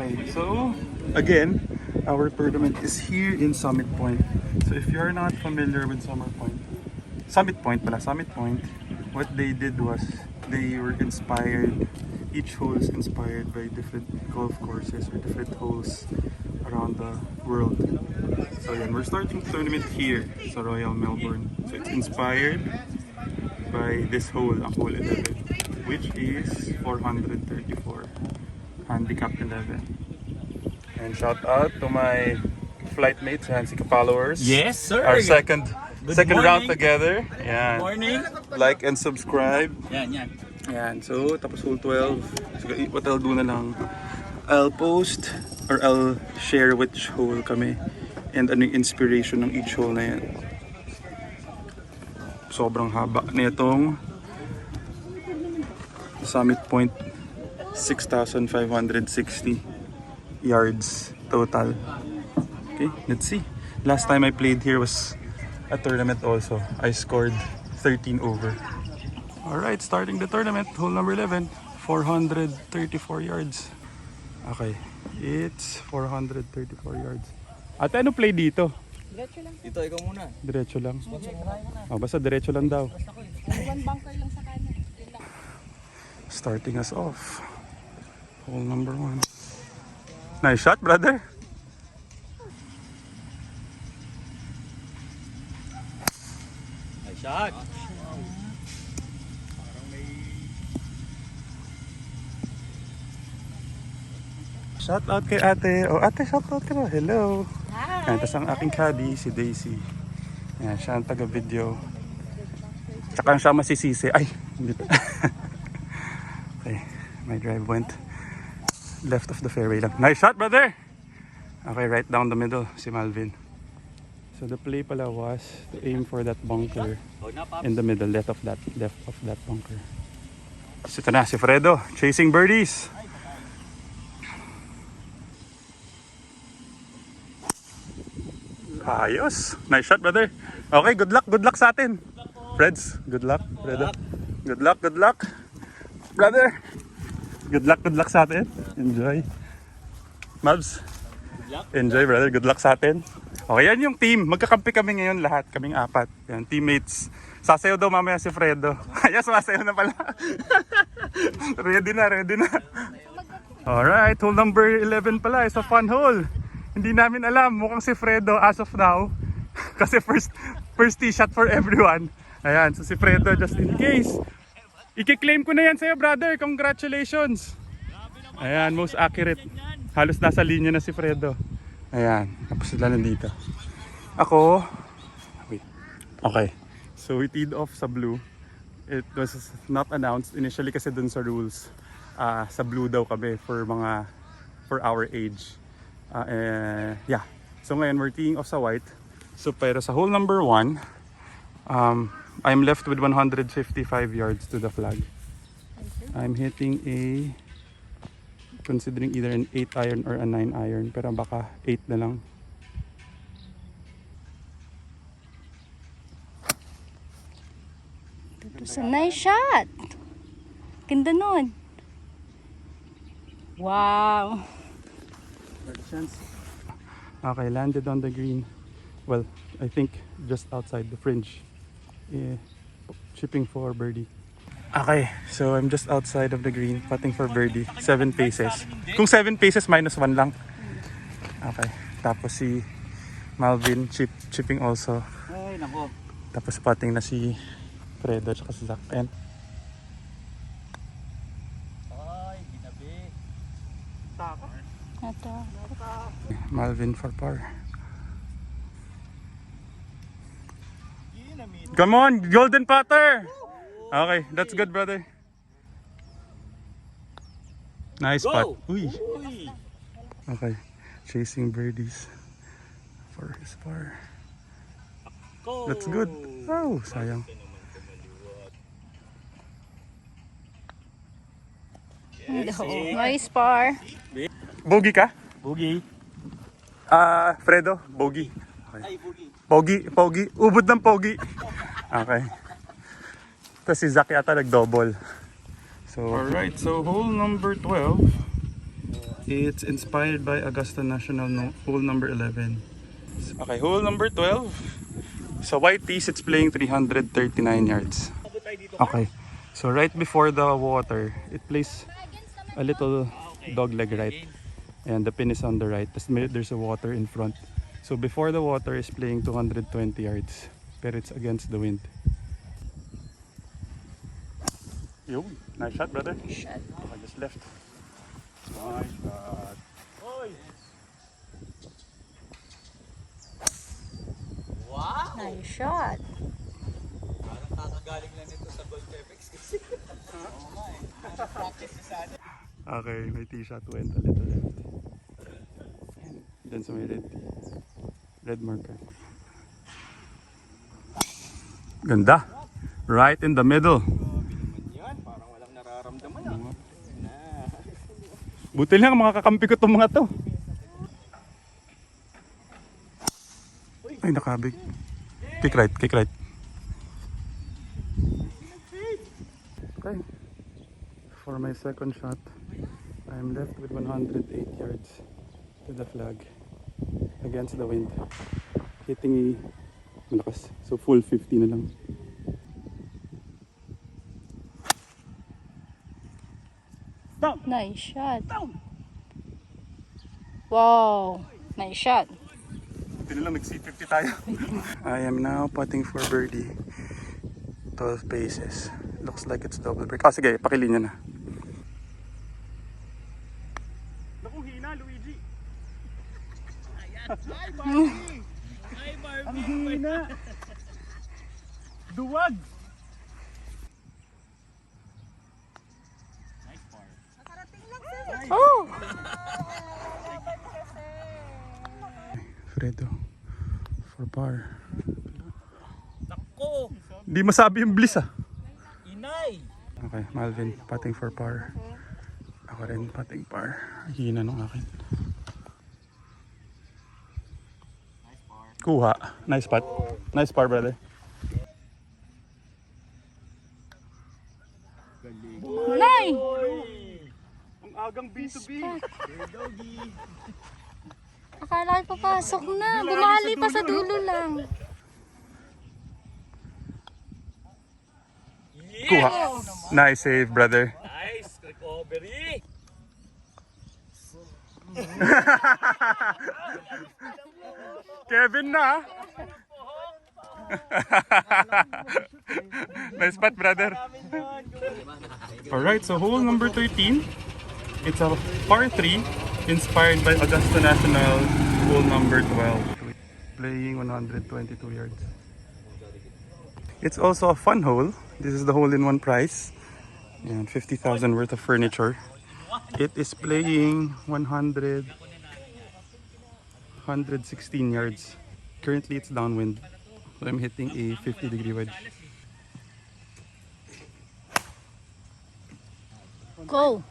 Okay, so again, our tournament is here in Summit Point. So if you're not familiar with Summit Point, what they did was they were inspired, each hole is inspired by different golf courses or different holes around the world. So yan, we're starting the tournament here sa Royal Melbourne. So it's inspired by this hole, ang hole 11, which is 434, handicap 11. And shout out to my flight mates, Hansika followers. Yes, sir. Our second round morning. together. Yan. Morning. Like and subscribe. Yan. Yan. So, tapos hole 12. So, what I'll do na lang, I'll post or I'll share which hole kami and ano yung inspiration ng each hole na yan. Sobrang haba na itong Summit Point, 6,560 yards total. Okay, let's see. Last time I played here was a tournament also. I scored 13 over. Alright, starting the tournament, hole number 11, 434 yards. Okay, it's 434 yards. Ate, ano play dito? Diretso lang. Dito, ikaw muna. Diretso lang. Oh, basta diretso lang daw. One bunker lang sa kanan. Yun lang. Starting us off. Hole number 1. Nice shot, brother. Nice shot. Shout out kay ate. Oh, ate, shout out ka na. Hello. Hi. Yan, tas ang aking caddy, si Daisy. Yan, siya ang taga-video. Tsaka siya masisisi. Ay, hindi pa. Okay, my drive went left of the fairway lang. Nice shot, brother! Okay, right down the middle, si Malvin. So the play pala was to aim for that bunker in the middle, left of that bunker. So ito na, si Fredo, chasing birdies. Ayos. Nice shot, brother. Okay, good luck sa atin. Freds, good luck, Fredo. Good luck. Brother. Good luck sa atin. Enjoy. Mabs. Enjoy, brother. Good luck sa atin. Okay, yan yung team. Magkakampi kami ngayon lahat. Kaming 4. Yan, teammates. Sasayaw daw mamaya si Fredo. Ayan, sumasayaw na pala. ready na. Alright, hole number 11 pala. It's a fun hole. Hindi namin alam. Mukhang si Fredo as of now. Kasi first tee shot for everyone. Ayan, so si Fredo just in case. I-claim ko na yan sa'yo, brother. Congratulations. Ayan, most accurate. Halos nasa linya na si Fredo. Ayan, tapos sila nandito. Ako, wait. Okay, so we teed off sa blue. It was not announced initially kasi dun sa rules. Sa blue daw kami for our age. Yeah, so ngayon we're teeing off sa white. So pero sa hole number 1, I'm left with 155 yards to the flag. I'm hitting considering either an 8 iron or a 9 iron, pero baka 8 na lang. It's a nice shot. Ganda nun. Wow. Okay, landed on the green. Well, I think just outside the fringe. Chipping for birdie. Okay, so I'm just outside of the green, putting for birdie. 7 paces. Kung 7 paces, -1 lang. Okay, tapos si Malvin chipping also. Ay, nako. Tapos putting na si Fredo at si Zach. And Ay, ginabi. Ito. Malvin for par. Come on, golden putter! Okay, that's good, brother. Nice putt. Uy. Uy. Okay, chasing birdies for his par. Go. That's good. Oh, sayang. Nice par. Bogey ka? Boogie. Fredo, bogey. Ay, boogie. Pogi. Ubod ng pogi. Okay. Tapos si Zach yata nag-double. So, alright, so hole number 12. It's inspired by Augusta National hole number 11. Okay, hole number 12. Sa white tees, it's playing 339 yards. Okay, so right before the water, it plays a little dog leg right. And the pin is on the right. There's a water in front. So before the water is playing 220 yards. Pero it's against the wind. Yo, nice shot, brother. Shot. I just left. Nice shot. Wow! Nice shot. Parang kakagaling lang nito sa Gold Pepex kasi. Oo nga eh. Practice na sana. Okay, my tee shot went a little left. Then sa may red marker. Ganda. Right in the middle. Yan, parang walang nararamdaman Buti lang makakakampi ko itong mga to. Ay, nakabig. Kick right, kick right. Okay. For my second shot, I'm left with 108 yards to the flag against the wind. Hitting malakas. So full 50 na lang. Nice shot. Wow. Nice shot. Buti na lang nag-C50 tayo. I am now putting for birdie. 12 paces. Looks like it's double break. Ah, sige, pakilinya na. Naku, hina, Luigi. Hi, Barbie! Hi, Barbie! Ang hina. Duwag. Nice par. Oh! Fredo. For par. Nako! Di masabi yung bliss ah. Inay! Okay, Malvin, putting for par. Ako rin, putting par. Hina nung akin. Nice par. Kuha. Nice putt. Nice par, brother. Nice! Ang agang B2B. Doggy! Akala ko papasok na. Bumali pa sa dulo lang. Kuha. Nice save, brother. Nice recovery! Kevin na. Nice putt, brother. Alright, so hole number 13. It's a par 3 inspired by Augusta National hole number 12. Playing 122 yards. It's also a fun hole. This is the hole-in-one prize. And 50,000 worth of furniture. It is playing 116 yards. Currently it's downwind. So I'm hitting a 50-degree wedge. Go.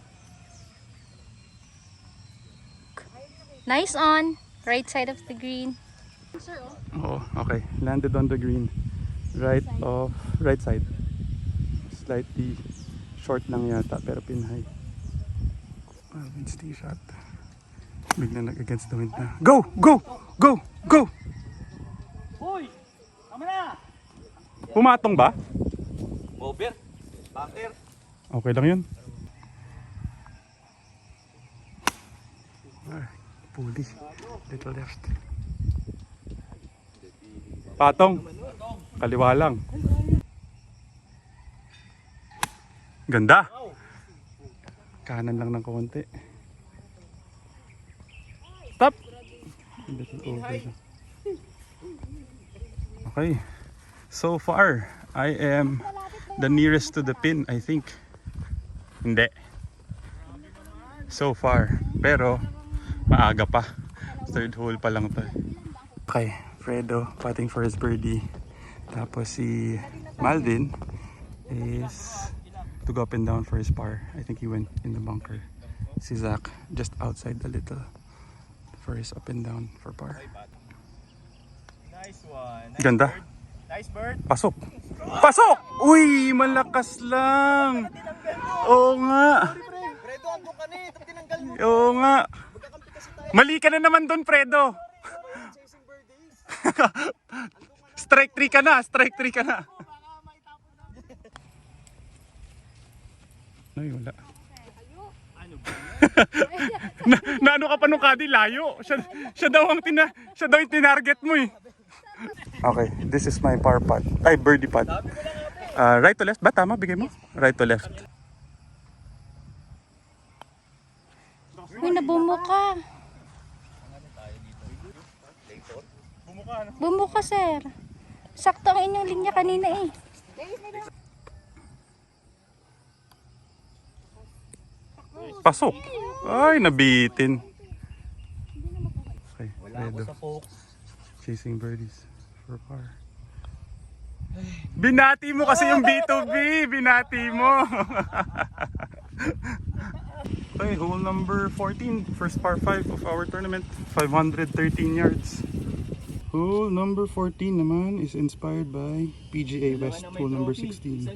Nice on. Right side of the green. Oh, okay. Landed on the green. Right side. Slightly short lang yata pero pin high. Malvin's tee shot. Bigla nag-against the wind na. Go! Go! Go! Go! Hoy! Tama na! Pumatong ba? Over! Backer! Okay lang yun. Ay, puli. Little left. Patong. Kaliwa lang. Ganda. Kanan lang ng konti. Stop. Little over siya. Okay. So far, I am the nearest to the pin, I think. Hindi. So far. Pero, maaga pa. Third hole pa lang to. Okay. Fredo putting for his birdie. Tapos si Malvin is to go up and down for his par. I think he went in the bunker. Si Zach just outside a little for his up and down for par. Nice one! Ganda. Nice bird! Pasok! Pasok! Uy! Malakas lang! Oo nga! Fredo, Bago ka na eh. Tapos tinanggal mo. Oo nga. Magkakampi kasi tayo. Mali ka na naman doon, Fredo. Chasing birdies. Strike 3 ka na, strike 3 ka na. Ay, wala. na ano ka pa nung kadi, layo. Siya daw yung tinarget mo eh. Okay, this is my par putt. Ay, birdie putt. Right to left ba? Tama, bigay mo? Right to left. Uy, nabumuka. Bumuka, sir. Sakto ang inyong linya kanina eh. Pasok. Ay, nabitin. Okay, Fredo. Chasing birdies for par. Binati mo kasi yung B2B. Binati mo. Okay, hole number 14. First par 5 of our tournament. 513 yards. Hole number 14 naman is inspired by PGA West. Hole number 16.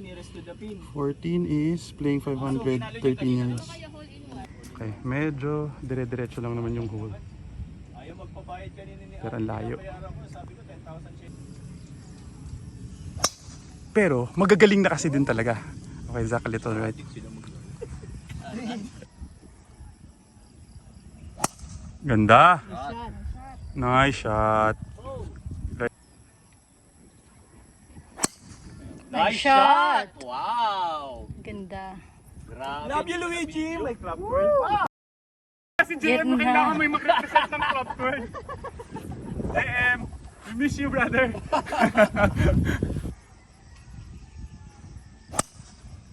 14 is playing 513 yards. Okay, medyo dire-diretso lang naman yung hole. Ayaw magpabayad kanina ni Pero ang layo. Bayaran ko, sabi ko 10,000 shit. Pero magagaling na kasi din talaga. Okay, Zach, a little right. Ganda. Nice shot. Nice shot. Wow! Ganda. Grabe. Love you, Luigi! May club world. Si JM mo kailangan may mag-represent ng club world. JM, we miss you, brother.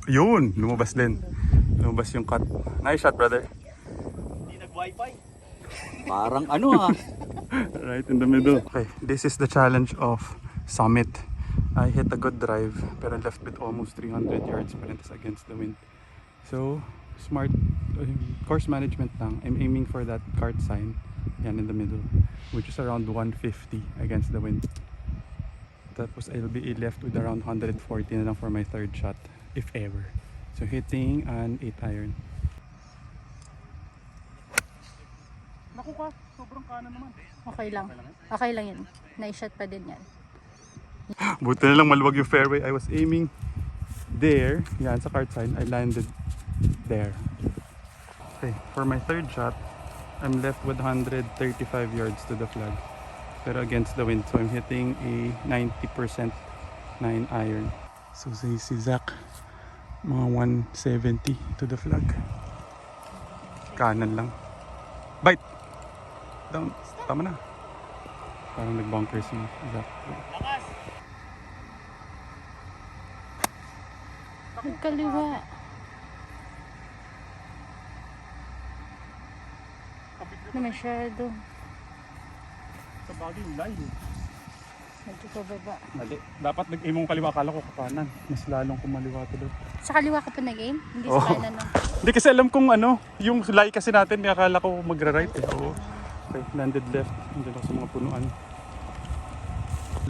Yun, lumabas din. Lumabas yung cut. Nice shot, brother. Hindi nag-wifi. Parang ano ah. Right in the middle. Okay, this is the challenge of Summit. I hit a good drive, pero left with almost 300 yards pa rin against the wind. So, smart course management lang. I'm aiming for that cart sign, yan in the middle, which is around 150 against the wind. Tapos I'll be left with around 140 na lang for my third shot, if ever. So hitting an 8 iron. Naku ka, sobrang kanan naman. Okay lang. Okay lang yun. Nice shot pa din yan. Buti na lang maluwag yung fairway. I was aiming there, yan sa cart sign. I landed there. Okay, for my third shot, I'm left with 135 yards to the flag. Pero against the wind, so I'm hitting a 90% 9 iron. So si Zach, mga 170 to the flag. Kanan lang. Bite! Down. Tama na. Parang nag-bunker si Zach. Kaliwa. Na masyado. Sa bagay yung line. Medyo pababa. Mali. Dapat nag-aim mong kaliwa, akala ko kanan. Mas lalong kumaliwa tuloy. Sa kaliwa ka pa nag-aim? Hindi Oo. sa kanan no? Hindi kasi alam kong ano, yung lie kasi natin, akala ko magra-right eh. Oo. Okay, landed left. Hindi ako sa mga punuan.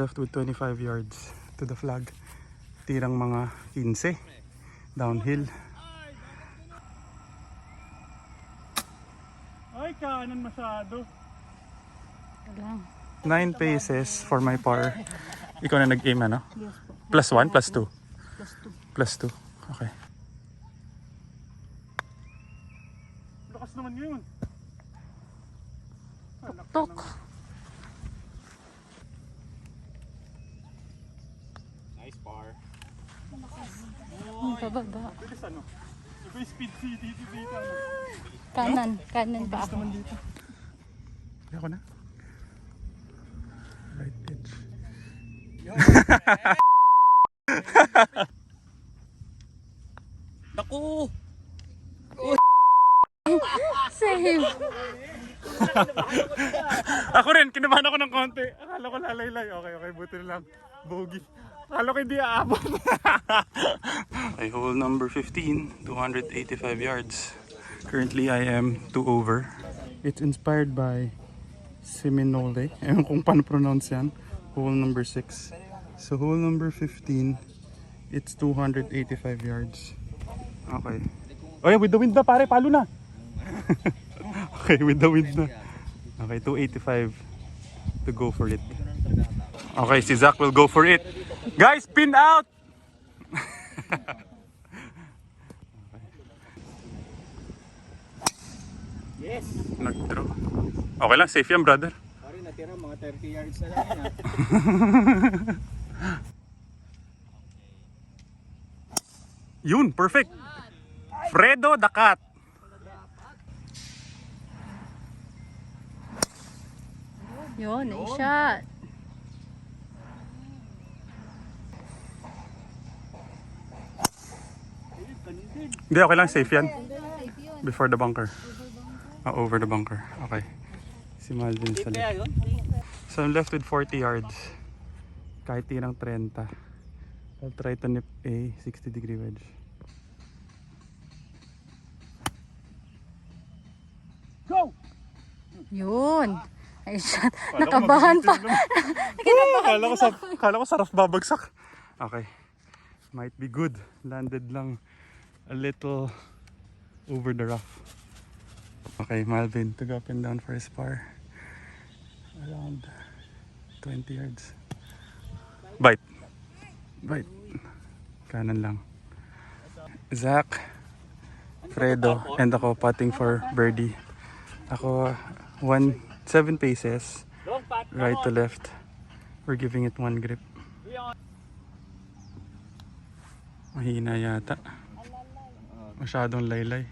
Left with 25 yards to the flag. Tirang mga 15. Downhill. Ay, kanan masyado. Lang. 9 paces for my par. Ikaw na nag-aim ano? Yes po. Plus 1, plus 2. Plus 2. Plus 2. Okay. Lakas naman yun. Tok. Nice par. Pababa. Bilis ano? Iba yung speed dito ano? Kanan. Kanan pa ako. Naman dito. Kaya ko na. Right edge. Naku! Save. Ako rin, kinabahan ako ng konti. Akala ko lalaylay. Okay, buti na lang. Bogey. Akala ko hindi aabot. I hole number 15, 285 yards. Currently, I am 2 over. It's inspired by Seminole. Ewan kung paano pronounce yan. Hole number 6. So, hole number 15, it's 285 yards. Okay. Oh yeah, with the wind na pare, palo na. Okay, with the wind na. Okay, 285 to go for it. Okay, si Zach will go for it. Guys, pin out! Yes! Nag-draw. Okay lang, safe yan brother. Pare, natira mga 30 yards na lang yan ha. Yun, perfect. Fredo the Cat. Yun, nice shot. Hindi, okay lang, safe yan. Before the bunker. Over the bunker. Okay. Si Malvin sa left. Kaya yun? So I'm left with 40 yards. Kahit tirang 30. I'll try to nip a 60-degree wedge. Go! Yun. Nice shot. Nakabahan pa. Kala ko sarap babagsak. Okay. Might be good. Landed lang a little over the rough. Okay, Malvin took up and down for his par. Around 20 yards. Bite. Bite. Kanan lang. Zach, Fredo, and ako putting for birdie. Ako 7 paces. Right to left. We're giving it 1 grip. Mahina yata. Masyadong laylay.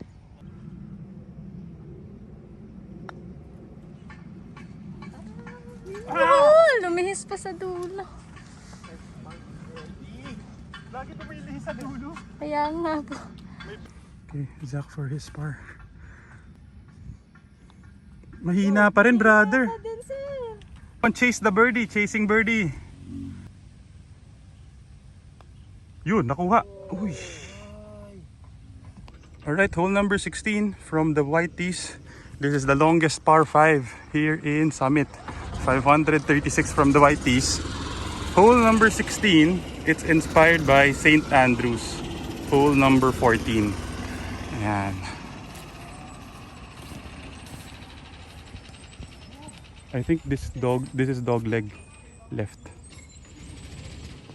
Oh, lumihis pa sa dulo. Lagi tumilihis sa dulo. Kaya nga po. Okay, Zach for his par. Mahina pa rin, brother. Chase the birdie, chasing birdie. Yun, nakuha. Uy. Alright, hole number 16 from the White Tees. This is the longest par 5 here in Summit. 536 from the White Tees. Hole number 16, it's inspired by St. Andrews. Hole number 14. Ayan. I think this is dog leg left.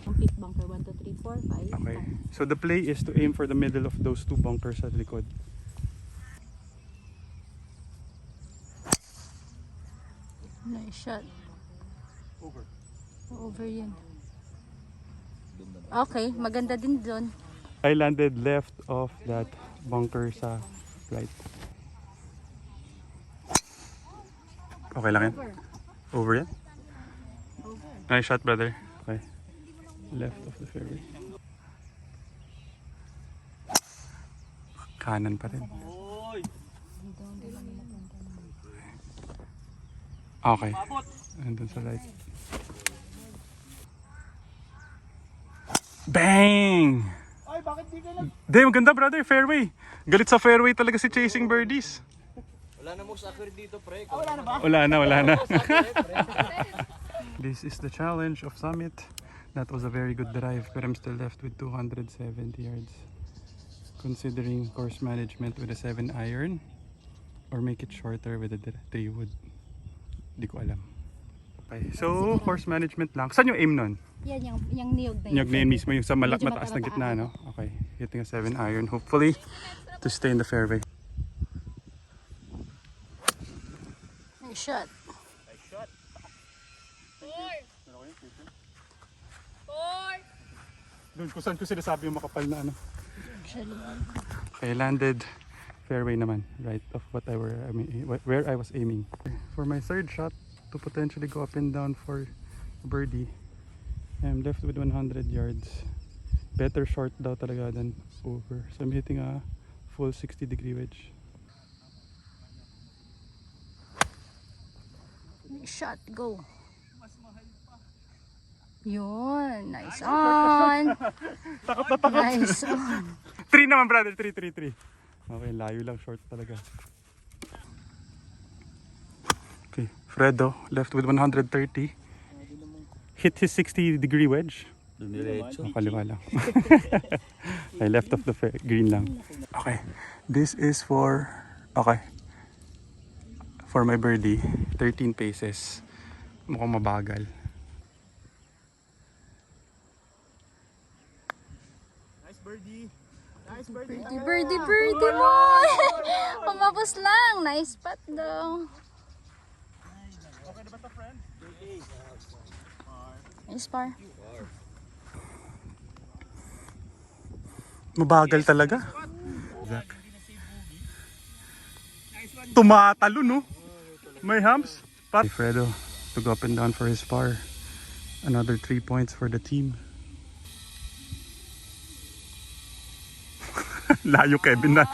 Pit bunker 1, 2, 3, 4, 5. Okay. So the play is to aim for the middle of those 2 bunkers at likod. Nice shot. Over yun. Okay, maganda din dun. I landed left of that bunker sa right. Okay lang yan? Over yan? Over. Nice shot, brother. Okay. Left of the fairway. Kanan pa rin. Okay. Andun sa right. Bang! Ay, bakit di ka lang? Hindi, maganda brother, fairway. Galit sa fairway talaga si Chasing Birdies. Wala na mo sakir dito, pre. Wala na ba? Wala na. This is the challenge of Summit. That was a very good drive, but I'm still left with 270 yards. Considering course management with a 7 iron or make it shorter with a 3 wood. Di ko alam. Okay, so course management lang. Saan yung aim nun? Yan, yung niyog na yun. Nyog na yun mismo yung sa Medyo mataas na gitna, mataas. no? Okay, hitting a 7 iron hopefully to stay in the fairway. Nice shot. Doon kung saan ko sinasabi yung makapal na ano. Okay, landed fairway naman, right of where I was aiming. For my third shot to potentially go up and down for birdie, I'm left with 100 yards. Better short daw talaga than over. So I'm hitting a full 60-degree wedge. Nice shot, go. Yun, nice on. Takot na takot. Nice on. 3 naman brother, 3. Okay, layo lang, short talaga. Okay, Fredo left with 130. Hit his 60-degree wedge. Dumiretso. Kaliwa lang. Okay, left of the green lang. Okay. This is for... Okay. For my birdie. 13 paces. Mukhang mabagal. Nice birdie. Nice birdie. Birdie boy! Pumapos lang. Nice spot daw. Okay na ba ito, friend? Nice par. Mabagal talaga. Tumatalo, no? May humps. Fredo to go up and down for his par. Another 3 points for the team. Layo Kevin na.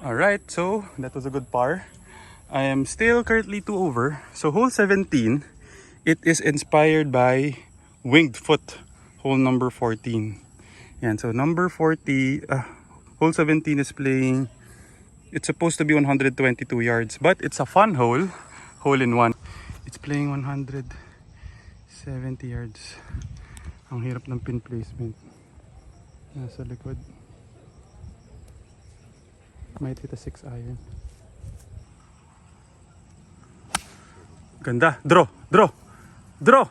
Alright, so that was a good par. I am still currently 2 over. So hole 17, it is inspired by Winged Foot, hole number 14. Yan, so number 40, hole 17 is playing, it's supposed to be 122 yards, but it's a fun hole, hole in one. It's playing 170 yards. Ang hirap ng pin placement. Nasa likod. Might hit a 6 iron. Ganda. Draw. Draw. Draw.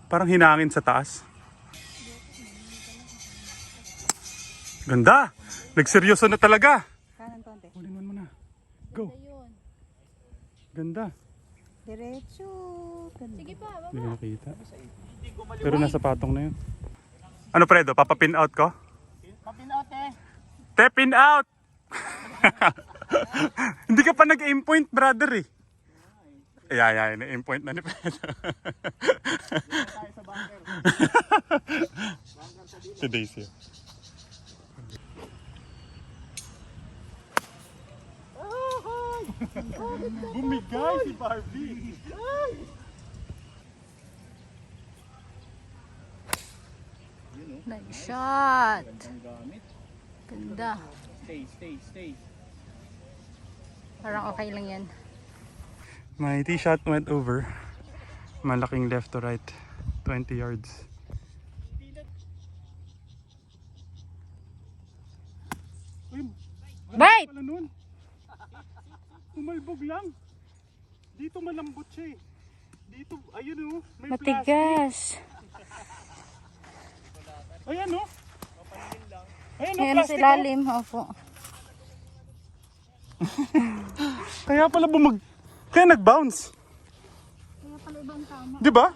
Parang hinangin sa taas. Ganda. Nagseryoso na talaga. Kanan konti. Hulin mo na. Go. Ganda. Diretso. Sige pa, Hindi ko nakita. Pero nasa patong na yun. Ano Fredo? Papapin out ko? Papin out eh. Tepin out! Hindi ka pa nag-aim point, brother eh. Yeah, na-aim point na ni Fredo. Tayo sa bunker. Today's here. Bumigay si Barbie. Nice shot. Ang gamit. Ganda. Stay. Parang okay lang yan. My tee shot went over. Malaking left to right. 20 yards. Uy, Bite! pala nun. Umalbog lang. Dito malambot siya eh. Dito, ayun oh. May plastic. Matigas. Ayan oh. Ayan oh, Ayan sa plastic oh. ilalim. Opo. Kaya pala kaya nag-bounce. Kaya pala ibang tama. Di ba?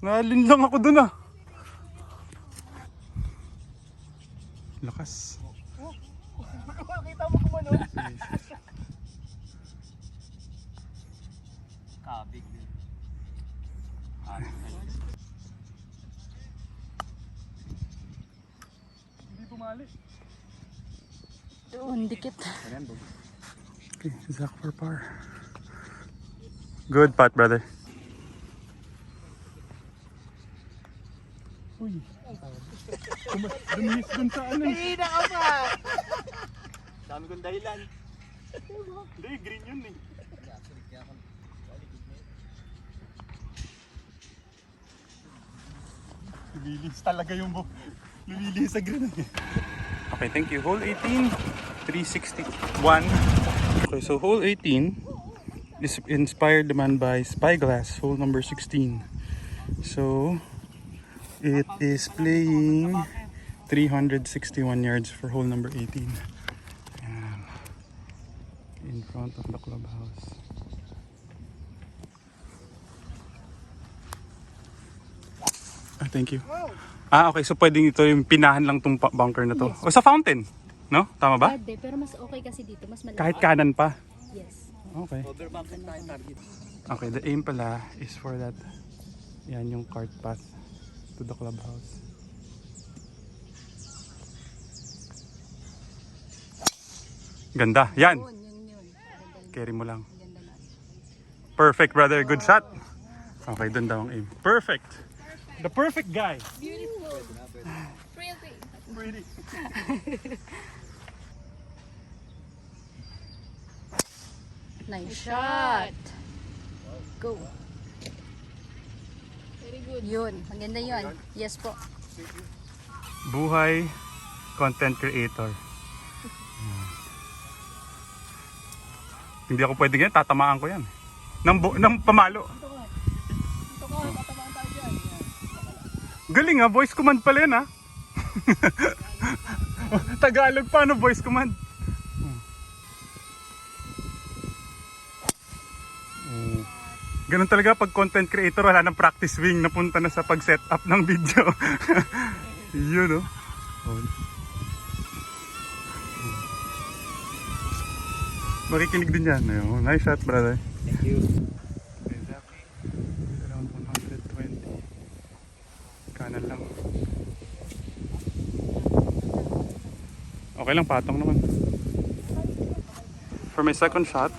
Nalin lang ako dun ah. Lakas. Kita mo kumano. Kabig din. Hindi bumali. Doon, dikit. Okay, Zach for par. Good putt, brother. Uy. Dumihis dun sa ano. Hihina ka pa! Dami kong dahilan. Hindi, green yun eh. Lumilis talaga yung lumilis sa green. Okay, thank you. Hole 18, 361. Okay, so hole 18 is inspired naman by Spyglass, hole number 16. So, it is playing 361 yards for hole number 18. Ayan. In front of the clubhouse. Thank you. Okay, so pwedeng ito yung pinahan lang tong bunker na to. O sa fountain, no? Tama ba? Pwede, pero mas okay kasi dito. Mas malaki. Kahit kanan pa. Yes. Okay. Overbunker tayo target. Okay, the aim pala is for that. Yan yung cart path to the clubhouse. Ganda. Yan. Yun. Carry mo lang. Ganda na. Perfect, brother. Good shot. Okay, dun daw ang aim. Perfect. The perfect guy. Beautiful. Pretty. Nice shot. Go. Very good. Yun. Maganda yun. Yes po. Buhay content creator. Hindi ako pwede ganyan, tatamaan ko yan. Nang pamalo. Galing ha, voice command pala yan ha. Tagalog pa, no, voice command. Ganun talaga pag content creator, wala ng practice wing, napunta na sa pag-set up ng video. Yun, no? Makikinig din yan. Ayun. Nice shot, brother. Thank you. Exactly. Around 120. Kanan lang. Okay lang, patong naman. For my second shot,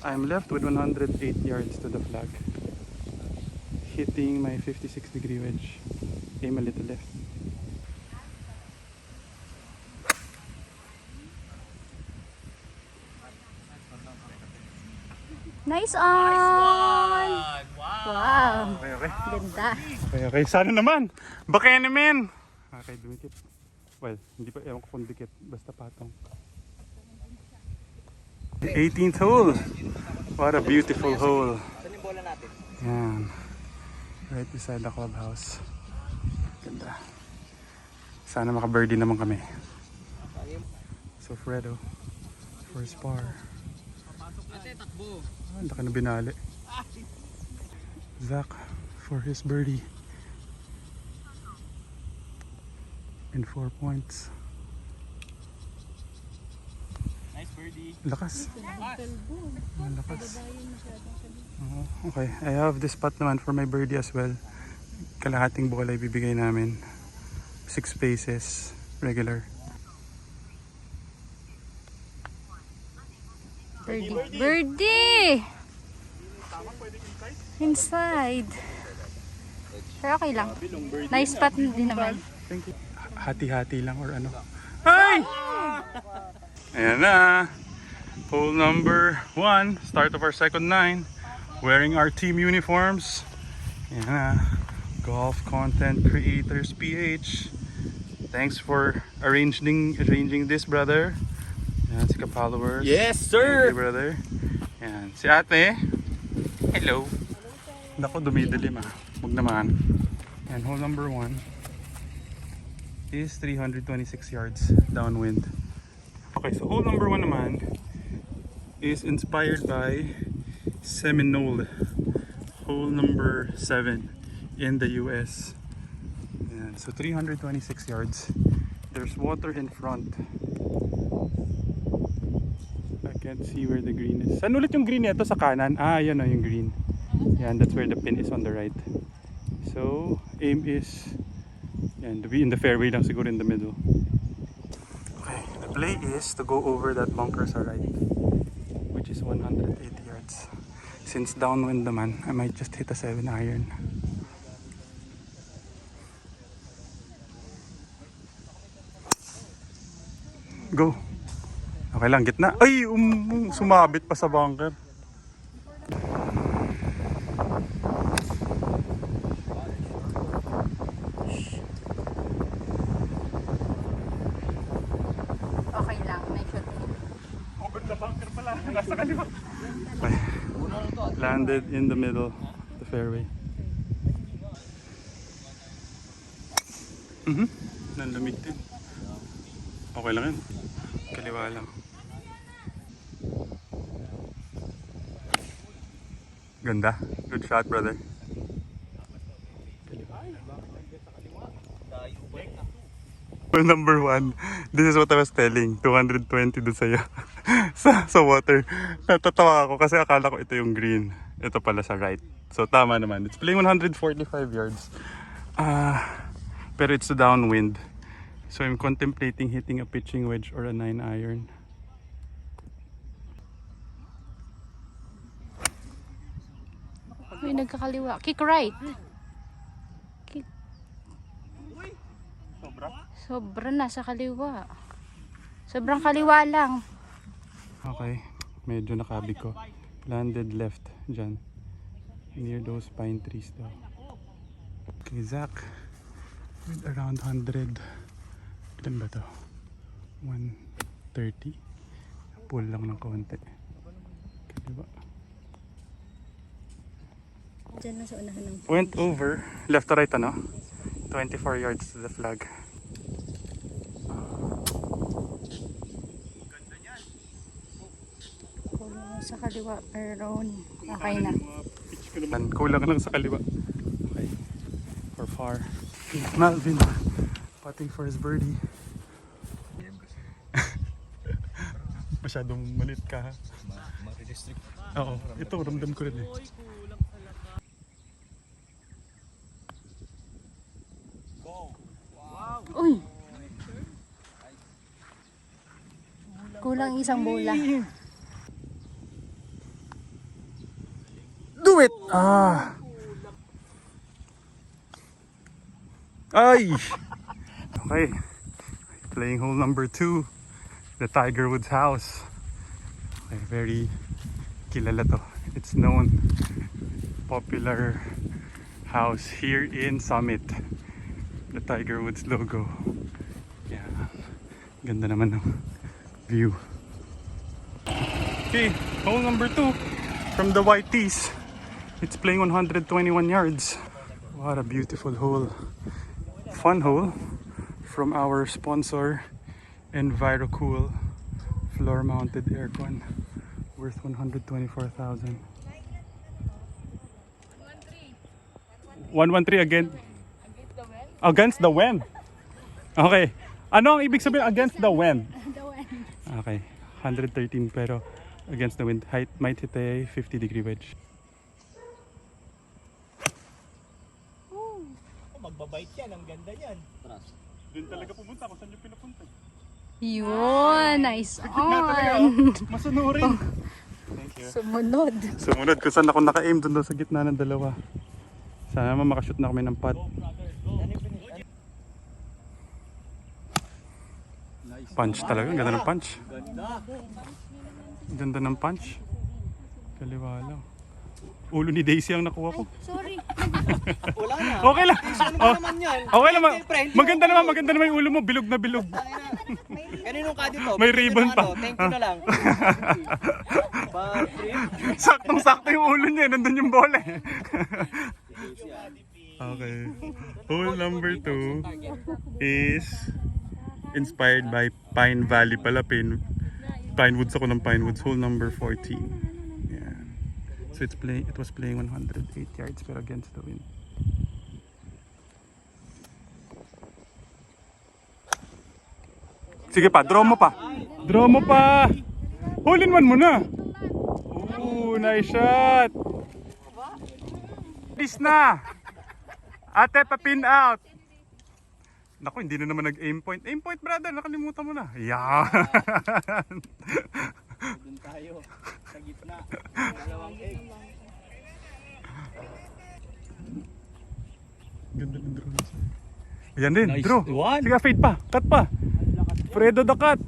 I'm left with 108 yards to the flag. Hitting my 56-degree wedge. Aim a little left. Nice on! Wow! Okay, okay. Ganda. Okay. Sana naman. Baka naman. Okay, dumikit. Well, hindi pa, ewan ko kung dikit. Basta patong. 18th hole. What a beautiful hole. Saan yung bola natin? Yan. Right beside the clubhouse. Ganda. Sana maka-birdie naman kami. So Fredo, first par. Ate, takbo. Ang laki na binali. Zach for his birdie. And 4 points. Nice birdie. Lakas. Lakas. Okay, I have this spot naman for my birdie as well. Kalahating bola ibibigay namin. 6 paces, regular. Birdie. Birdie! Inside. Pero okay lang. Nice spot din naman. Thank you. Hati-hati lang or ano. Hi! Ayan na. Hole number 1. Start of our second 9. Wearing our team uniforms. Ayan na. Golf Content Creators PH. Thanks for arranging this, brother. Ayan, si ka-followers. Yes, Thank sir! you, brother. Ayan, si ate. Hello. Naku, dumidilim ah. Huwag naman. And hole number 1 is 326 yards downwind. Okay, so hole number 1 naman is inspired by Seminole. Hole number 7 in the US. Ayan, so 326 yards. There's water in front. I can't see where the green is. Saan ulit yung green nito? Sa kanan? Ah, yan o yung green. Yan, that's where the pin is on the right. So, aim is yan, to be in the fairway lang siguro in the middle. Okay, the play is to go over that bunker sa right, which is 180 yards. Since downwind naman, I might just hit a 7 iron. Go. Okay lang, gitna. Ay, sumabit pa sa bunker. Okay lang. Nice shot. Over the bunker pala. Nasa kaliwa. Okay. Landed in the middle of the fairway. Nanlamig din. Okay lang yun. Kaliwa lang. Ganda. Good shot, brother. Well, number 1, this is what I was telling. 220 dun sa'yo. sa water. Natatawa ako kasi akala ko ito yung green. Ito pala sa right. So tama naman. It's playing 145 yards. Pero it's a downwind. So I'm contemplating hitting a pitching wedge or a 9 iron. Uy, nagkakaliwa. Kick right. Kick. Sobra na sa kaliwa. Sobrang kaliwa lang. Okay. Medyo nakabi ko. Landed left dyan. near those pine trees daw. Okay, Zach, with around 100, ilan ba to? 130. Pull lang ng konti. Okay, diba? Diyan na sa unahan ng Went over, left to right ano? 24 yards to the flag. kulang sa kaliwa. Pero okay na. Kulang lang sa kaliwa. Okay. For far. Malvin putting for his birdie. Masyadong malit ka ha? Ma-restrict. Oo, ito ramdam ko rin eh. Uy! Kulang isang bola. Do it! Ah! Ay! Okay. Playing hole number 2. The Tiger Woods house. Okay, very kilala to. It's known. Popular house here in Summit. The Tiger Woods logo. Yeah. Ganda naman ng view. Okay, hole number 2 from the White Tees. It's playing 121 yards. What a beautiful hole. Fun hole from our sponsor EnviroCool floor mounted aircon worth 124,000. 113 again. Against the wind. Okay. Ano ang ibig sabihin against the wind? Okay. 113 pero against the wind. Height might hit a 50-degree wedge. Magbabait yan, ang ganda yan. Doon talaga pumunta kung saan yung pinapunta. Yun! Nice talaga, on! Masunurin. Thank you. Sumunod. Sumunod kung saan ako naka-aim doon daw sa gitna ng dalawa. Sana naman makashoot na kami ng putt. Punch talaga, ang ganda ng punch. Ang ganda ng punch. Kaliwa lang. Ulo ni Daisy ang nakuha ko. Sorry. Wala na. Okay lang. Ano ba naman yan? Okay lang. Friendly. Maganda naman yung ulo mo. Bilog na bilog. Kanino ka dito? May ribbon pa. Thank you na lang. Bad trip. Saktong-sakto yung ulo niya. Nandun yung bola eh. Okay. Hole number 2 is inspired by Pine Valley pala. Pinewoods ako ng Pinewoods. Hole number 14. Yeah. So it was playing 108 yards pero against the wind. Sige pa, draw mo pa. Draw mo pa. Hole in one mo na. Ooh, nice shot. This na. Ate, pa-pin out. Naku, hindi na naman nag-aim point. Aim point, brother. Nakalimutan mo na. Yan. Doon tayo. Sa gitna. Dalawang egg. Ganda ng draw. Ayan din, Nice draw. one. Sige, fade pa. Cut pa. Fredo the cut.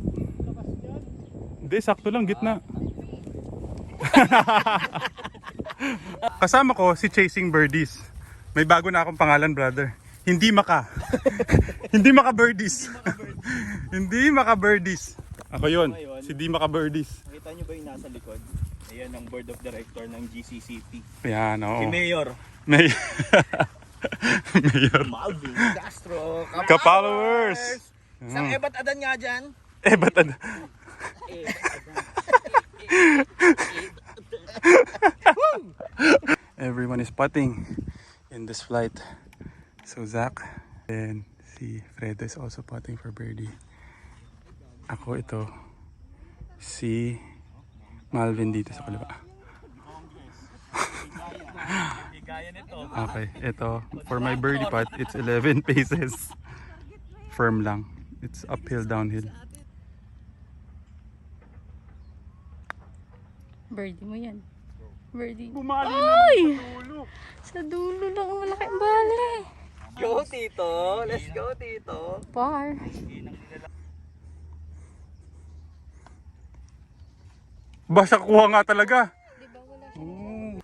Hindi, sakto lang, gitna. Kasama ko si Chasing Birdies. May bago na akong pangalan, brother. Hindi maka. Hindi maka birdies. Hindi maka birdies. Ako yun. Si Di maka birdies. Nakita nyo ba yung nasa likod? Ayan ang board of director ng GCCP. Yan, oo. Si Mayor. Mayor. Malvin Castro. Ka-followers. Isang ebat adan nga dyan. Eh, ba't ano? Everyone is putting in this flight. So Zach and si Fredo is also putting for birdie. Ako ito. Si Malvin dito sa kaliwa. Okay, ito. For my birdie putt, it's 11 paces. Firm lang. It's uphill, downhill. Birdie mo yan. Birdie. Bumali Ay! Sa dulo lang ang malaking bali. Go Tito. Let's go Tito. Par. Basta kuha nga talaga. Oh.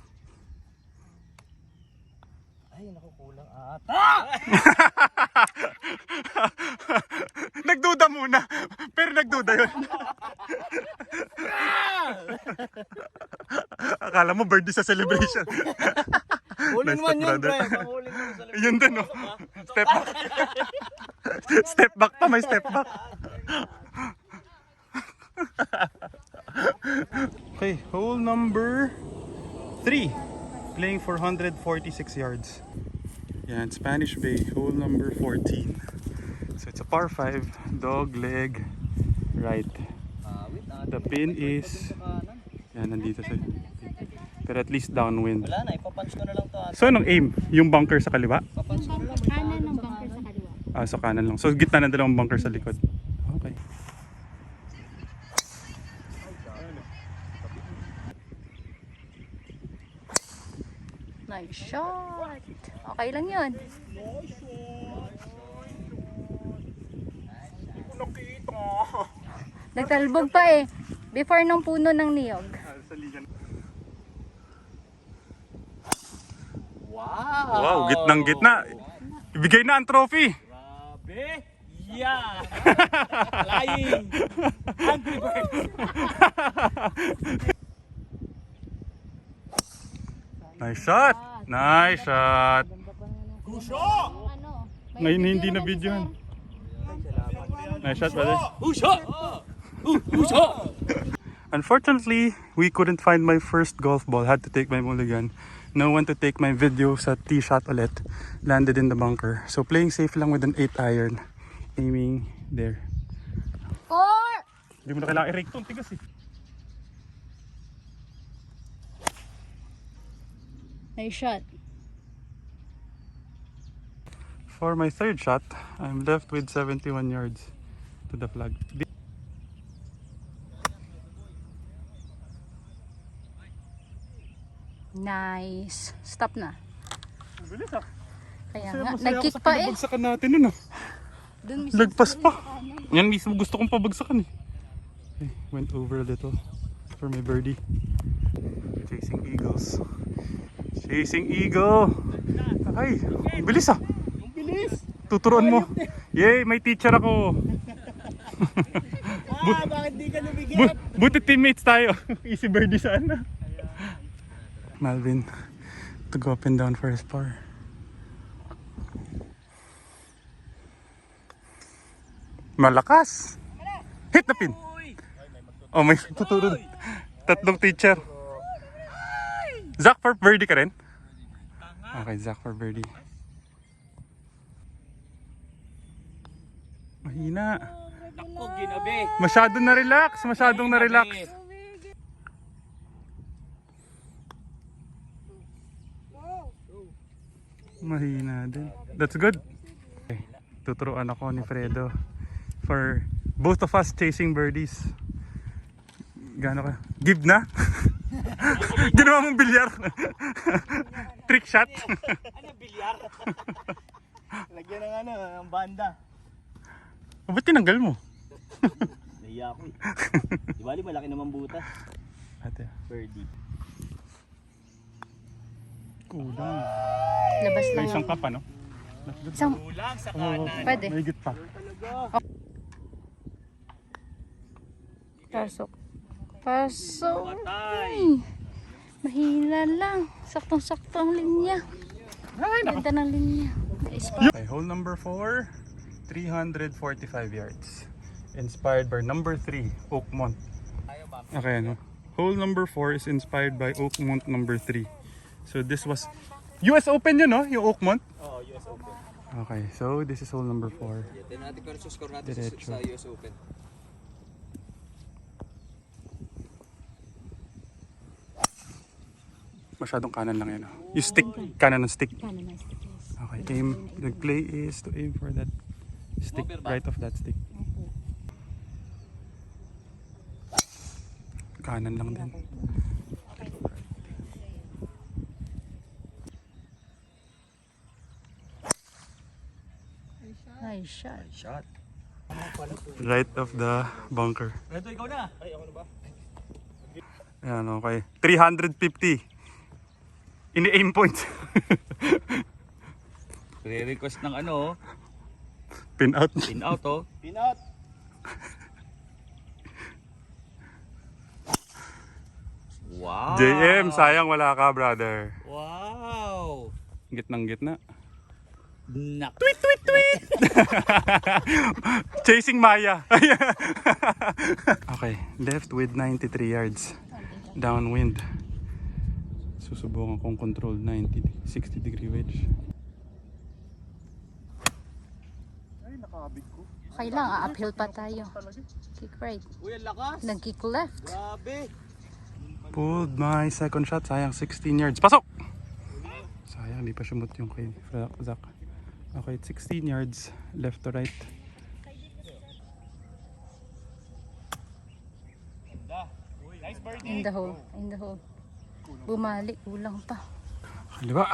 Nagduda muna. Pero nagduda yun. Akala mo birdie sa celebration. Huli Nice naman shot, yun, brother. pre. Panghuli naman sa Yun din, no? Step back. Step back pa, may step back. Okay, hole number 3. Playing for 146 yards. Yan, Spanish Bay, hole number 14. So it's a par 5, dog leg, right. The pin is, yan, nandito sa, pero at least downwind. Wala na, ipapunch ko na lang to. So anong aim? Yung bunker sa kaliwa? Ipapunch ko na lang. Kanan ng bunker sa kaliwa. Ah, so kanan lang. So gitna ng dalawang bunker sa likod. Okay. Nice shot. Okay lang yun. Nagtalbog pa eh. Before ng puno ng niyog. Wow! Wow, gitnang gitna. Ibigay na ang trophy. Grabe! Yeah! Flying! Angry Birds! Nice shot. Nice shot. Kusho! Ano? Ngayon hindi na video. Nice shot, brother. Kusho! Kusho! Unfortunately, we couldn't find my first golf ball. Had to take my mulligan. No one to take my video sa tee shot ulit. Landed in the bunker. So playing safe lang with an 8 iron. Aiming there. 4! Hindi mo na kailangan i-rake to. Tigas eh. Nice shot. For my third shot, I'm left with 71 yards to the flag. Nice. Stop na. Bilis ah. Kaya nga, nag-kick pa eh. Pabagsakan natin nun ah. Dun mismo. Lagpas pa. Yan mismo gusto kong pabagsakan eh. Okay, went over a little for my birdie. Chasing eagles. Chasing eagle. Ay, ang bilis ah. Ang bilis! Tuturuan mo. Yay, may teacher ako. Bakit di ka nabigyan? Buti teammates tayo. Easy birdie sana. Malvin to go up and down for his par. Malakas. Hit the pin. Oh, may tuturo. Tatlong teacher. Zach for birdie ka rin? Okay, Zach for birdie. Mahina. Ako, ginabi. Masyadong na-relax. Masyadong na-relax. Mahina din. That's good. Okay. Tuturuan ako ni Fredo for both of us chasing birdies. Gano ka? Give na? Ginawa mong bilyar. Trick shot. Ano, bilyar? Lagyan ng ano, ng banda. Ba't tinanggal mo? Naiya ako eh. Di bali, malaki naman butas. Ate, Birdie. kulang. Labas May lang isang ako. cup ano? Isang, Kulang sa Oo, pwede. may higit pa. Pasok. Pasok. Patay. Ay, mahina lang. Saktong-sakto ang linya. Ganda ng linya. Okay, hole number 4, 345 yards. Inspired by number 3, Oakmont. Okay, ano? Hole number 4 is inspired by Oakmont number 3. So this was US Open yun, no? Yung Oakmont? Oo, US Open. Okay, so this is hole number 4. Tignan natin kung ano sa score natin Diretso. sa US Open. Masyadong kanan lang yan, no? Yung stick, kanan ng stick. Kanan na stick. Okay, aim. The play is to aim for that stick, right of that stick. Kanan lang din. Nice shot. Shot. Right of the bunker. Ito, ikaw na. Ay, ako na ba? Ayan, okay. 350. Ini-aim point. Re-request ng ano, Pin out. pin out oh. Pin out. Wow. JM, sayang wala ka, brother. Wow. Gitnang gitna. Nak. Tweet, tweet, tweet! Chasing Maya. Okay, left with 93 yards. Downwind. Susubukan kong control 60 degree wedge. Ay, nakabig ko. Okay lang, uphill pa tayo. Kick right. Uy, ang lakas. Nag-kick left. Grabe. Pulled my second shot. Sayang, 16 yards. Pasok! Sayang, hindi pa sumot yung kay Zach. Okay, 16 yards. Left to right. In the hole. In the hole. Bumalik. Kulang pa. Kaliwa.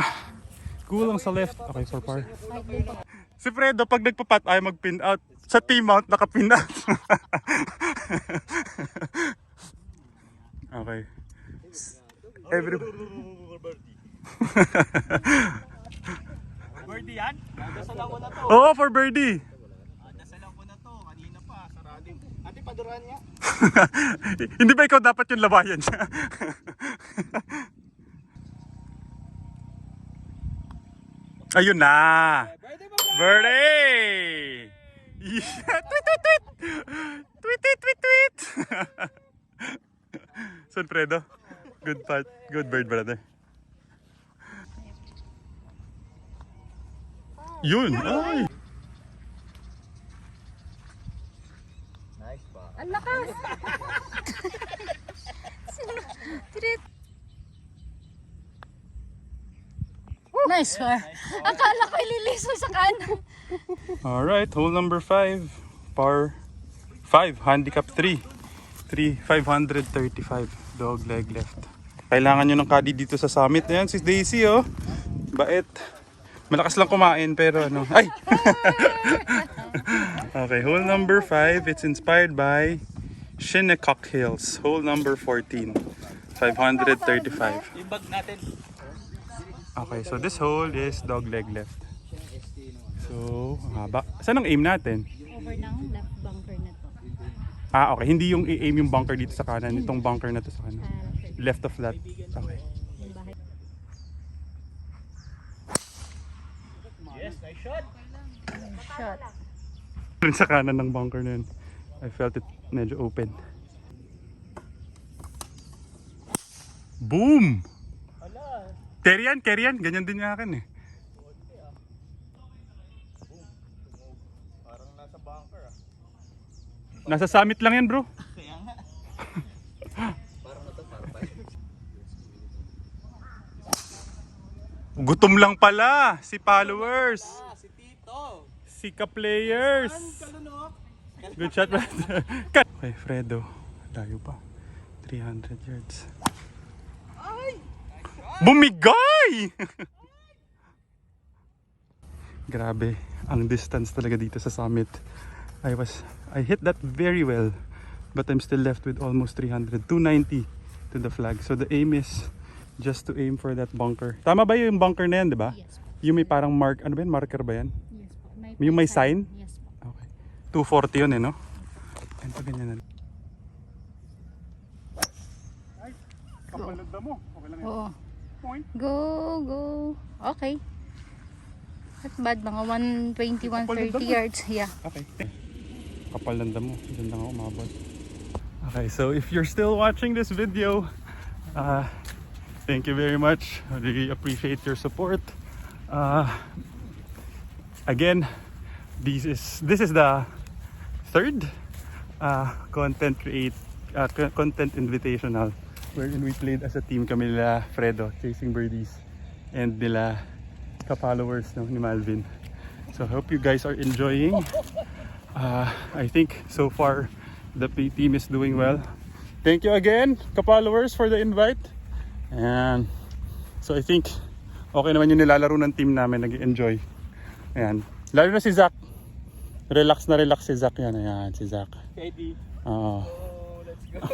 Kulang sa left. Okay, for par. Si Fredo, pag nagpapat ay mag-pin out. Sa team mount, naka-pin out. Okay. Every... Birdie yan? Dasalan ko na to. Oo, for birdie. Dasalan ko na to. Kanina pa. Sarado. Ate, paduran niya. Hindi ba ikaw dapat yung labayan siya? Ayun na. Birdie! Yeah. Tweet, tweet, tweet! Tweet, tweet, tweet, tweet! Son Fredo? Good part. Good bird, brother. Yun! Ay! Nice pa. Ang lakas! Tirit. Nice par. Akala ko ililiso sa kanan. Alright, hole number 5. Par 5, handicap 3. 535. Dog leg left. Kailangan nyo ng caddy dito sa summit. Ayan, si Daisy oh. Bait. Malakas lang kumain pero ano. Ay! Okay, hole number 5. It's inspired by Shinnecock Hills. Hole number 14. 535. Yung bag natin. Okay, so this hole is dog leg left. So, haba. Saan ang aim natin? Over ng left bunker na to. Ah, okay. Hindi yung i-aim yung bunker dito sa kanan. Itong bunker na to sa kanan. Left of that. Okay. Yes, nice shot. Shot. Dun sa kanan ng bunker na yun. I felt it medyo open. Boom! Carry yan. Ganyan din yung akin eh. Parang nasa bunker ah. Nasa summit lang yan, bro. Kaya nga. Gutom lang pala si followers. Si Tito. Si ka-players. Kalunok. Good shot, brother. Cut! Okay, Fredo. Layo pa. 300 yards. Bumigay! Grabe. Ang distance talaga dito sa summit. I hit that very well. But I'm still left with almost 300. 290 to the flag. So the aim is just to aim for that bunker. Tama ba yung bunker na yan, di ba? Yes po. Yung may parang ano ba yan? Marker ba yan? Yes po. Yung may sign? Yes po. Okay. 240 yun eh, no? Yan pa ganyan na. Ay, kapalanda mo. Okay lang yan. Oo. Point. Go, go. Okay. Not bad. Mga 120, 130 yards. Yeah. Okay. Kapalanda mo. Diyan lang ako umabot. Okay, so if you're still watching this video, thank you very much. I really appreciate your support. Again, this is the third content invitational wherein we played as a team kami nila Fredo chasing birdies and nila ka-followers no, ni Malvin. So I hope you guys are enjoying. I think so far the team is doing well. Thank you again ka-followers for the invite. And so I think okay naman yung nilalaro ng team namin, nag-enjoy. Ayan. Lalo na si Zach. Relax si Zach yan. Ayan, si Zach. Eddie. Oo. Oh, let's go.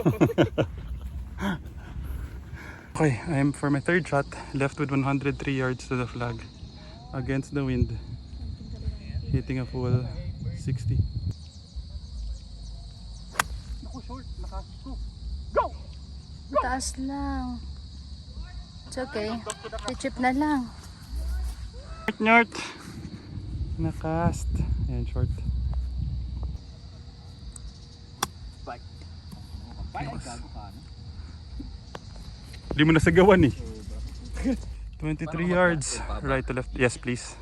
Okay, I'm for my third shot. Left with 103 yards to the flag. against the wind. Hitting a full 60. Naku, short. Nakasko. Go! Mataas lang. It's okay. Chip na lang. North. Nakast. Ayan, short. Bike. Gago ka, no? Hindi mo nasagawan eh. 23 yards. Right to left. Yes, please.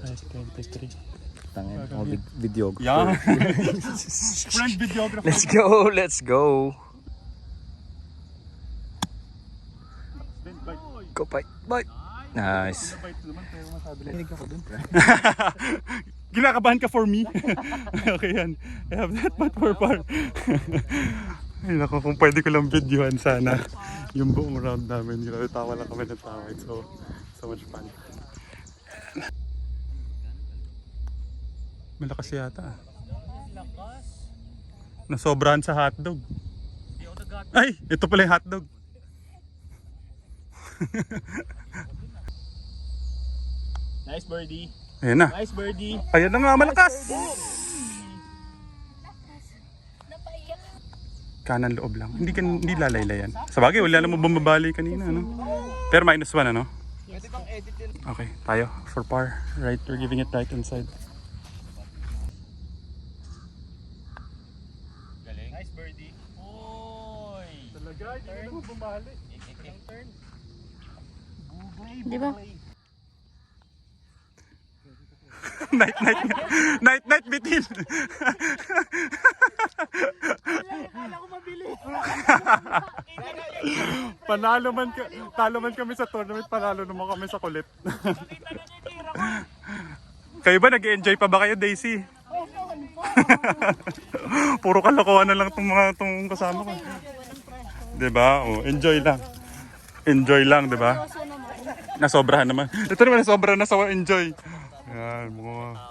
Right, 23. Tangin, video. Yeah. Friend videographer. Let's go, let's go. Go, bye. Bye. Nice. Kinakabahan ka for me? Okay yan. I have that but for par. Ay naku, kung pwede ko lang videohan sana yung buong round namin. Tawa lang kami ng tawa. It's so much fun. Malakas yata. Nasobrahan sa hotdog. Ay, ito pala yung hotdog. Nice birdie. Ayan na. Nice birdie. Ayan na nga, malakas! Kanan loob lang. Hindi lalaylayan. Sa bagay, wala naman bumabali kanina, no? Pero -1, ano? Pwede bang edit yun? Okay, tayo. For par. Right, we're giving it right inside. Galing. Nice birdie. Oy! Talaga, hindi mo bumali. Turn. Di ba? Night bitin. Akala ko mabili. Talo man kami sa tournament, panalo naman kami sa kulit. Kayo ba, nag-enjoy pa ba kayo, Daisy? Puro kalokohan na lang itong kasama ko. Diba? Oh, enjoy lang. Enjoy lang, diba? Nasobrahan naman. Ito naman, nasobrahan na sa enjoy. Yan, mga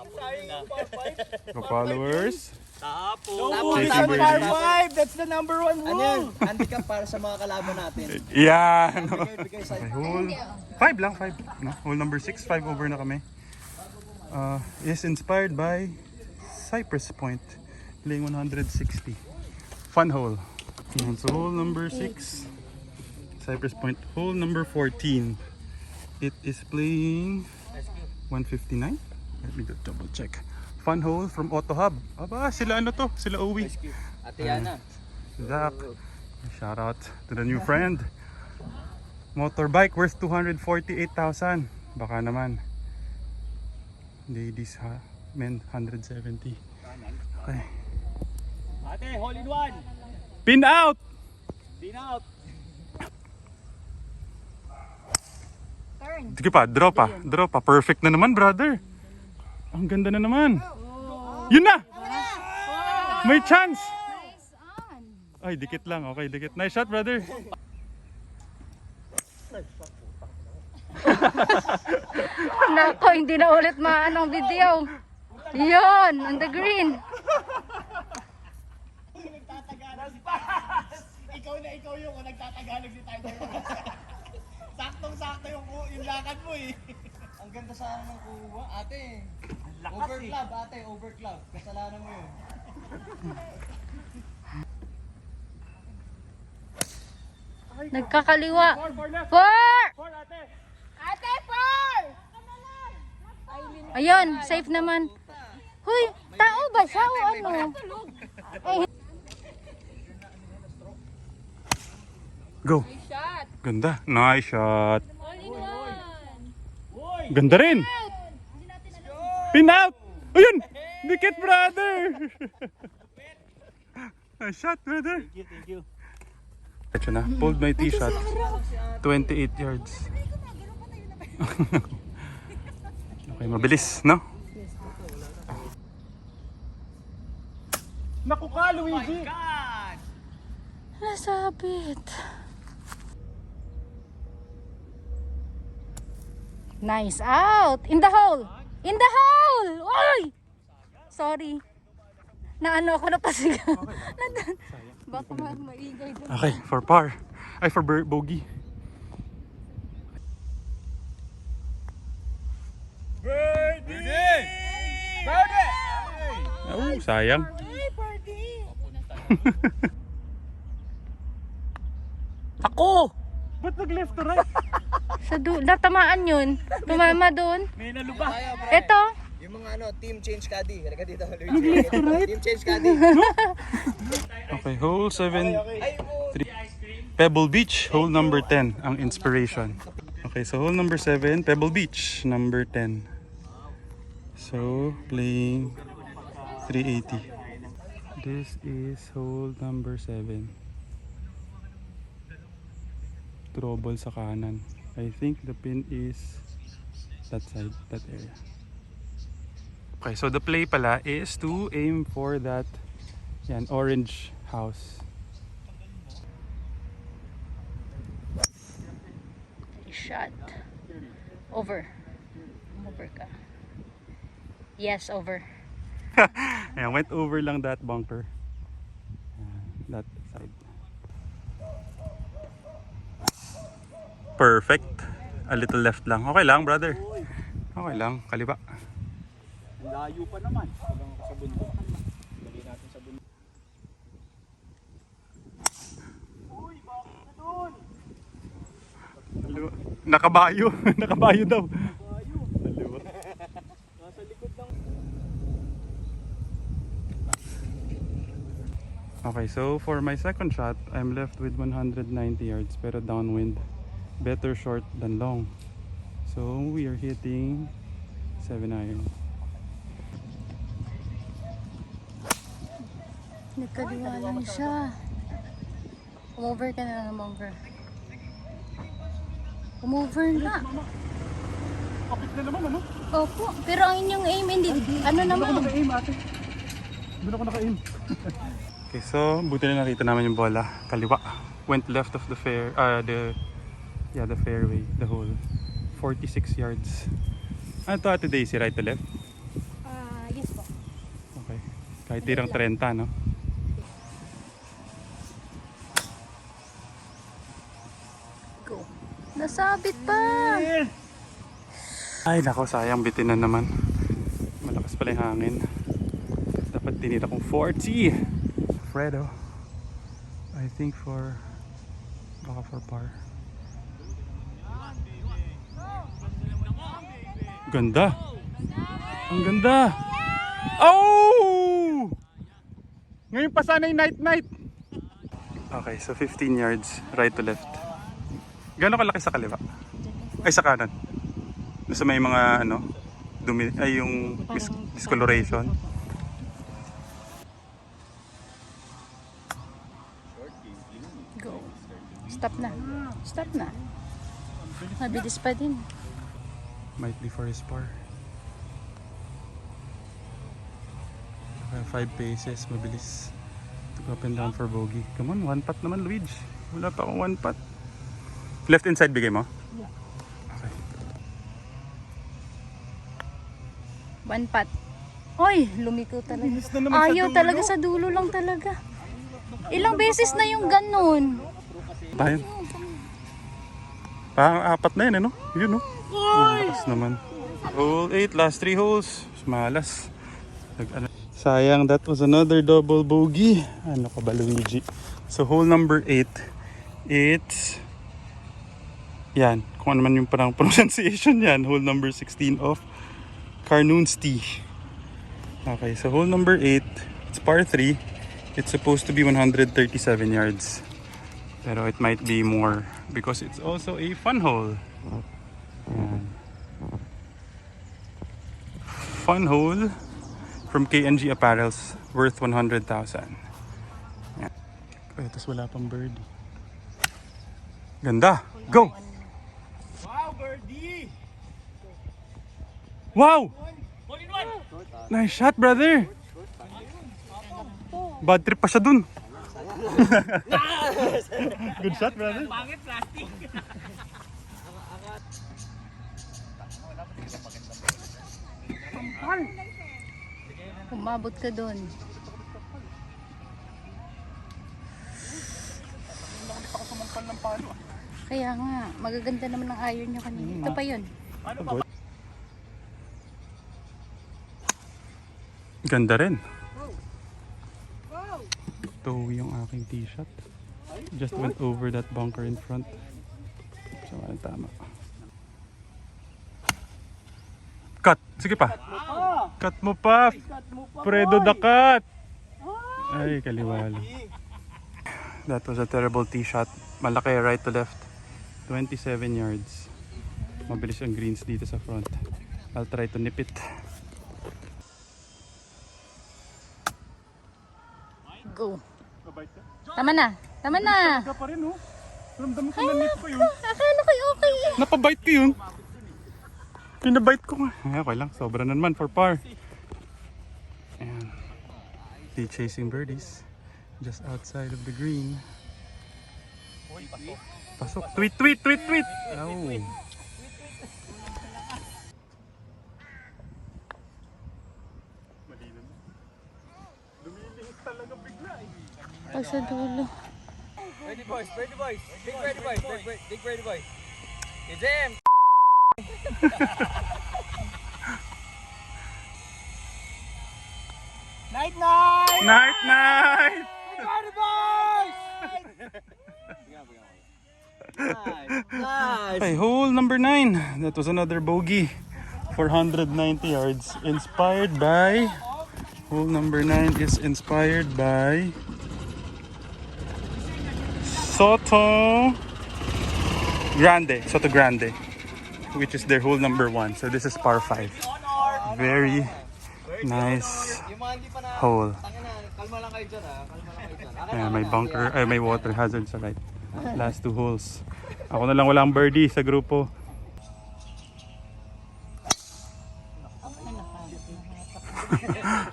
followers. Chasing birdies. That's the number 1 Ano yan? Handicap para sa mga kalaban natin. Yan. Bigay sa Okay, hole 5 lang, 5. No? Hole number 6, 5 over na kami. Is inspired by Cypress Point, playing 160. Fun hole. Yan, so hole number 6, Cypress Point. Hole number 14, it is playing 159. Let me just double check. Fun hole from Auto Hub. Aba, sila ano to? Sila Owi. Ate Yana. Zach. Shout out to the new friend. Motorbike worth 248,000. Baka naman. Ladies ha, men 170. Okay. Ate, hole in one. Pin out. Pin out. Sige pa, draw pa. Perfect na naman, brother. Ang ganda na naman. Yun na. May chance. Ay, dikit lang. Okay, dikit. Nice shot, brother. Nako, hindi na ulit maanong video. Yun, on the green. Ikaw yung nagtatagalog si Tiger. Saktong-sakto yung lakad mo eh. Ang ganda sana ng kuha. Ate. Overclub, ate. Overclub. Kasalanan mo yun. Nagkakaliwa. Four! Ate, four! Ayun, safe naman. Huy, tao ba siya o ano? Ay, Go. Ganda. Nice shot. Ganda rin. Pin out. Ayun. Dikit, brother. Nice shot, brother. Thank you. Ito na. Pulled my tee shot. 28 yards. Okay, mabilis, no? Naku ka, Luigi. nasabit. Nice out. In the hole. In the hole. Oy! Sorry. Naano ako napasigaw. Baka maingay doon. Okay, for par. Ay, for bogey. sayang. Ako! Ba't nag-left to right? Natamaan yun. Tumama doon. May naluba. Ito. Yung mga team change caddy. Halika dito. Team change caddy. Okay, hole 7. Pebble Beach, hole number 10, ang inspiration. Okay, so hole number 7, Pebble Beach, number 10. So, playing 380. This is hole number 7. Trouble sa kanan. I think the pin is that side, that area. Okay, so the play pala is to aim for that orange house. Shot. Over. Over ka. Yes, over. Ayan, went over lang that bunker. That side. Perfect. A little left lang. Okay lang, brother. Okay lang, kaliba. Layo pa naman. Walang sa bundok. Dali natin sa bundok. Uy, bakit na doon? Kaliba. Nakabayo. Nakabayo daw. Kaliba. Nasa likod lang. Okay, so for my second shot, I'm left with 190 yards pero downwind. Better short than long. So we are hitting 7 iron. Nagkaliwa lang siya. Umover ka na lang, umover. Umover na. Kapit na naman, ano? Opo, pero ang inyong aim hindi, ano naman? Naka-aim, ate. Doon ako naka-aim. Okay, so buti na nakita namin yung bola. Kaliwa. Went left of the the fairway, the hole. 46 yards. Ano to, Ate Daisy, right to left? Yes po. Okay. Kahit tirang 30, no? Go. Nasabit pa! Ay, nako, sayang, bitin na naman. Malakas pala yung hangin. Dapat tinira kong 40. Fredo. I think baka for par. Ganda. Ang ganda. Oh! Ngayon pa sana yung night. Okay, so 15 yards, right to left. Gano'n kalaki sa kaliwa? Ay, sa kanan. Doon sa may mga dumi, ay yung discoloration. Go. Stop na. Stop na. Mabilis pa din. Might be for his par. 5 paces, mabilis. To go up and down for bogey. Come on, 1 putt naman, Luigi. Wala pa akong 1 putt. Left inside bigay mo? Yeah. Okay. 1 putt. Oy, lumiko talaga. Bilis na naman sa Ayaw dulo. talaga sa dulo lang talaga. Ilang beses na yung ganun. Tayo. Parang 4 na yun, ano? Yun, no? Ang lakas naman. Hole 8, last 3 holes. Malas. Sayang, that was another double bogey. Ano ka ba, Luigi? So, hole number 8, it's... Yan, kung ano man yung parang pronunciation yan. Hole number 16 of Carnoustie. Okay, so hole number 8, it's par 3. It's supposed to be 137 yards. Pero it might be more because it's also a fun hole. Yan. Fun hole from KNG Apparels, worth 100,000. Yan. Ay, tapos wala pang birdie. Ganda! Go! Wow, birdie! Wow! Nice shot, brother! Bad trip pa siya dun. Good shot, brother. Pangit, plastic. Umabot ka dun. Kaya nga, magaganda naman ang iron niya kanina. Ito pa yun. Ganda rin. showy yung aking tee shot. Just went over that bunker in front. So, walang tama. Cut! Sige pa! Cut mo pa! Fredo the cut! Ay, kaliwala. That was a terrible tee shot. Malaki right to left. 27 yards. Mabilis ang greens dito sa front. I'll try to nip it. Go. Tama na. Tama na. Pa rin, oh. Ramdam ko na-nip ko yun. Akala ko okay. Napabite ko yun. Pinabite ko nga. Ay, okay lang. Sobra na naman for par. Ayan. The chasing birdies. Just outside of the green. Pasok. Tweet, tweet, tweet, tweet. Oh. Pag sa dulo. Ready boys, ready boys. Big ready boys, big ready boys. It's him. Night night. Night, night! Ready boys. Nice. Okay, hole number 9. That was another bogey. 490 yards. Inspired by... Hole number 9 is inspired by... Soto Grande, which is their hole number 1. So this is par 5. Very nice Yung mga hindi pa na hole. tangina, kalma lang kayo dyan ha. Kalma lang kayo dyan. Ayan, may bunker, ay may water hazard sa right. Last 2 holes. Ako na lang walang birdie sa grupo.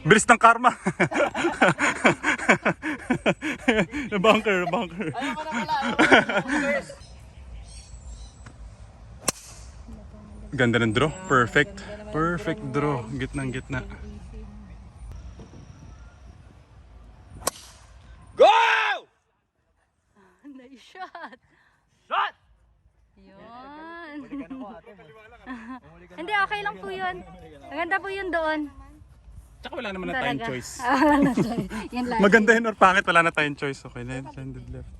Bilis ng karma. bunker. Ayaw ko na pala. Ganda ng draw. Perfect. Perfect draw. Gitnang gitna. Go! Nice shot. Shot! Yun. Hindi, okay lang po yun. Maganda po yun doon. Tsaka wala naman na tayong Talaga. choice. Wala na tayo. Yan lang. Maganda yun or pangit, wala na tayong choice. Okay, landed left.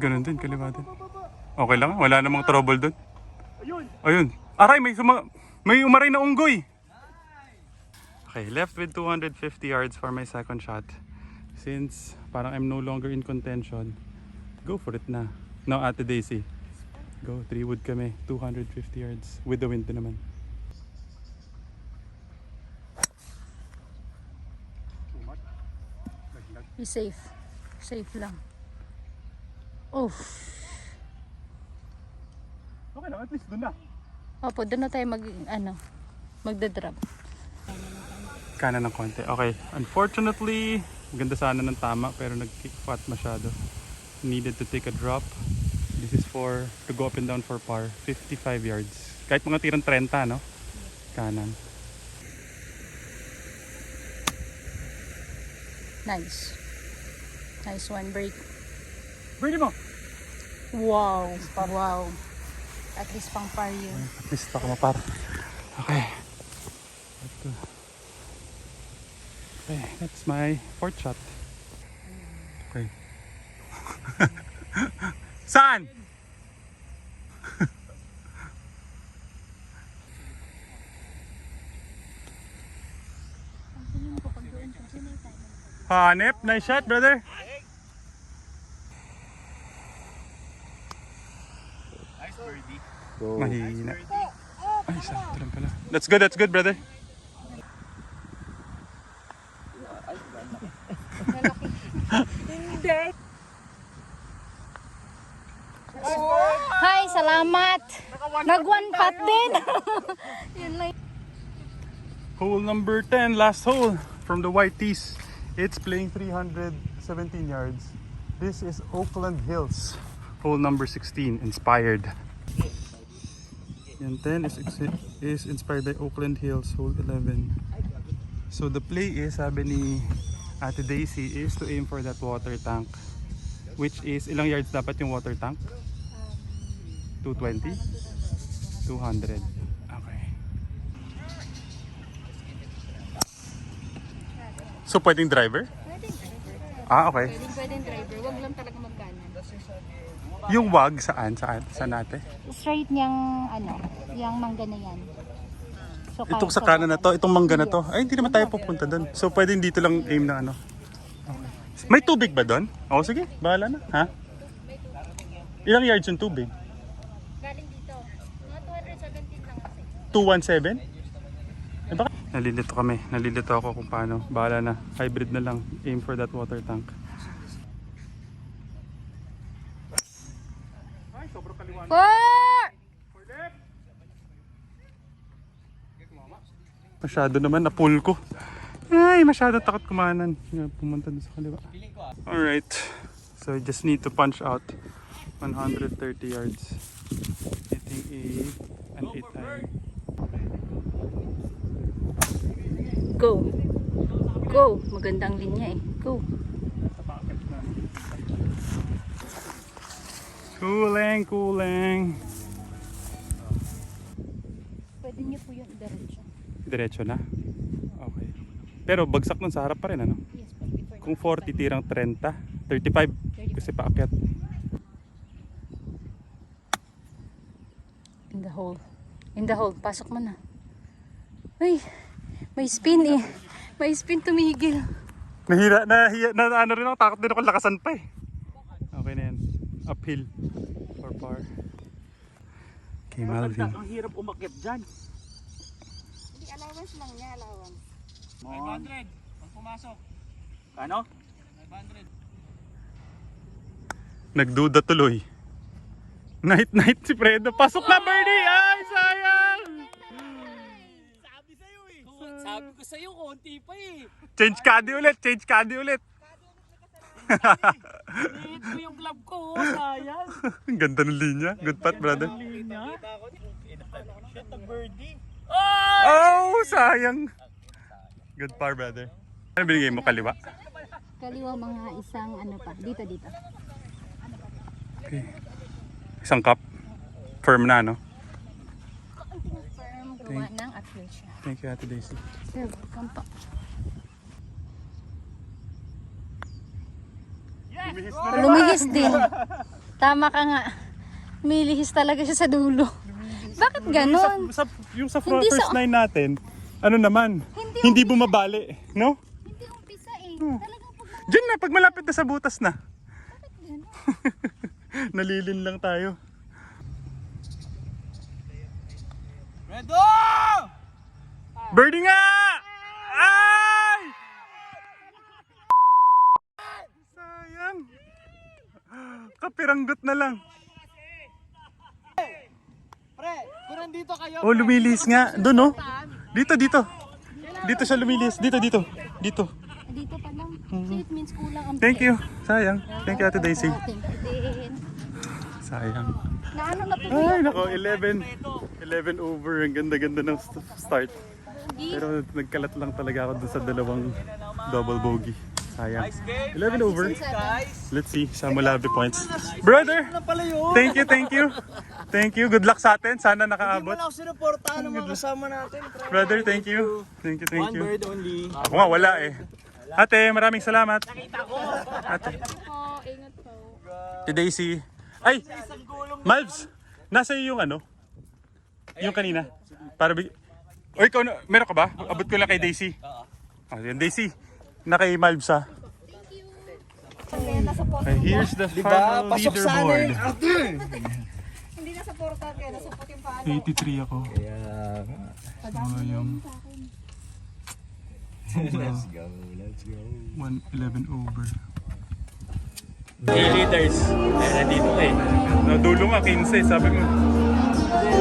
Ganun din, kaliwa din. Okay lang, wala namang trouble dun. Ayun. Aray, may umaray na unggoy. Okay, left with 250 yards for my second shot. Since parang I'm no longer in contention, go for it na. No, Ate Daisy. Go, 3 wood kami. 250 yards. With the wind din naman. Be safe. Safe lang. Oh. Okay lang, at least dun na. Opo, doon na tayo magdadrop. Kanan ng konti. Okay, unfortunately, ganda sana ng tama pero nag-kick fat masyado. Needed to take a drop. This is to go up and down for par. 55 yards. Kahit mga tirang 30, no? Kanan. Nice. Nice one, break. Birdie mo! Wow. Wow. At least pang par yun. At least ako mapar. Okay. Okay, that's my 4th shot. Okay. Saan? Hanep, nice shot, brother. Nice birdie. Mahina. Ay, sakto lang pala. That's good, brother. Hi, salamat. Nag-one pot din. Yun lang. Hole number 10, last hole from the white tees. It's playing 317 yards. This is Oakland Hills. Hole number 16, inspired. Yan 10 is inspired by Oakland Hills, hole 11. So the play is, sabi ni Ate Daisy, is to aim for that water tank. Which is, ilang yards dapat yung water tank? 220? 200. Okay. So pwedeng driver? Pwedeng driver. Ah, okay. Pwedeng driver. Wag lang talaga magkanan. Yung wag, saan? Saan natin? Straight niyang ano, yung mangga na yan. So, Itong sa kanan na to, itong mangga na to. Ay, hindi naman tayo pupunta doon. So pwedeng dito lang aim na ano. Okay. May tubig ba doon? Oo, sige. Bahala na. Ha? Ilang yards yung tubig? Galing dito. Mga 217 lang kasi. 217? Eh, baka... Nalilito kami. Nalilito ako kung paano. Bahala na. Hybrid na lang. Aim for that water tank. Ay, sobrang kaliwanag. 4! Masyado naman, na-pull ko. Ay, masyado takot kumanan. Pumunta doon sa kaliwa. Alright. So, I just need to punch out 130 yards. Hitting an 8 iron. Go! Go! Magandang linya eh. Go! Kulang. Pwede niyo po yung diretso. Diretso na? Okay. Pero bagsak nun sa harap pa rin, ano? Yes, but before Kung 40, tirang 30. 35. Kasi paakyat. In the hole. In the hole. Pasok mo na. Ay! May spin eh. May spin tumigil. Nahira, ano rin ako, takot din ako lakasan pa eh. Okay na yan. Uphill. For par. Okay, Malvin. Ang hirap umakyat dyan. Hindi, allowance lang niya, allowance. 500. Pag pumasok. Ano? 500. Nagduda tuloy. Night si Fredo. Pasok na, birdie! Ay, sayang! Sabi sa'yo eh. Sabi ko sa'yo, konti pa eh. Change caddy ulit. Liit mo yung club ko, sayang. Ang ganda ng linya. Good putt, brother. Shot na birdie. Oh, sayang. Good par, brother. Ano binigay mo, kaliwa? Kaliwa mga isang ano pa. Dito. Okay. Isang cup. Firm na, no? Firm. Gawa ng uphill siya. Thank you, Ate Daisy. Sir, welcome po. Lumihis din. Tama ka nga. Milihis talaga siya sa dulo. Bakit ganon? Yung sa Hindi first sa- nine natin, ano naman, hindi bumabali, no? Hindi umpisa eh. Talagang pag Diyan na, pag malapit na sa butas na. ganon. Nalilin lang tayo. Redo! Birdie nga! Ay! Sayang. Kapiranggot na lang. Pre, kung nandito kayo. Oh, lumilis nga. Doon, no? Dito. Dito siya lumilis. Dito. Dito pa lang. So it means kulang ang Thank you. Sayang. Thank you, Ate Daisy. Thank you din. Sayang. Naano na to? Ay, nako. 11 over. Ang ganda-ganda ng start. Pero nagkalat lang talaga ako dun sa dalawang double bogey. Sayang. 11 over. Let's see. Samulabi points. Brother! Thank you. Good luck sa atin. Sana nakaabot. Wala ako sinuportahan ng mga kasama natin. Pre. Brother, thank you. Thank One you. bird only. Ako nga, wala eh. Ate, maraming salamat. Ate. Ingat po. Si Daisy. Ay! Malvs! Nasa iyo yung ano? Yung kanina. Para o ikaw, meron ka ba? Abot ko lang kay Daisy. Yun, Daisy. Na kay Malvs ha. Okay, here's the final Pasok sana leaderboard. Hindi nasa porta, kaya nasupot yung paa. 83 ako. Sayang. Let's go. 111 over. Leaders. Eh, nandito ka eh. Nadulo nga, 15. Sabi mo.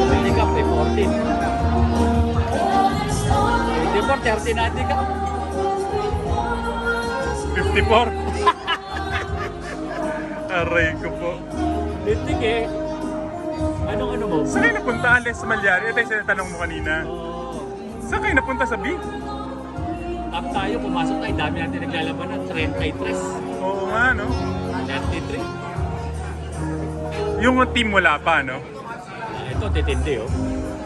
Handicap eh, 14. Hindi po, 13 na handicap. 54. Aray ko po. Lintik eh. Ano mo? Saan kayo napunta? Ales Malyari? Ito yung tanong mo kanina. Saan kayo napunta sa B? Up tayo, pumasok tayo. Dami natin naglalaban ng 33. Oo nga, no? 33. Yung team wala pa, no? Ito, titindi oh.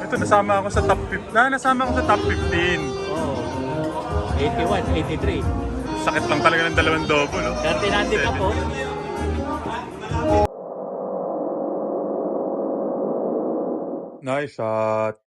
Ito, nasama ako sa top 15. Nasama ako sa top 15. Oh. 81, 83. sakit lang talaga ng dalawang double, oh. Dati nandito ka po. Nice shot.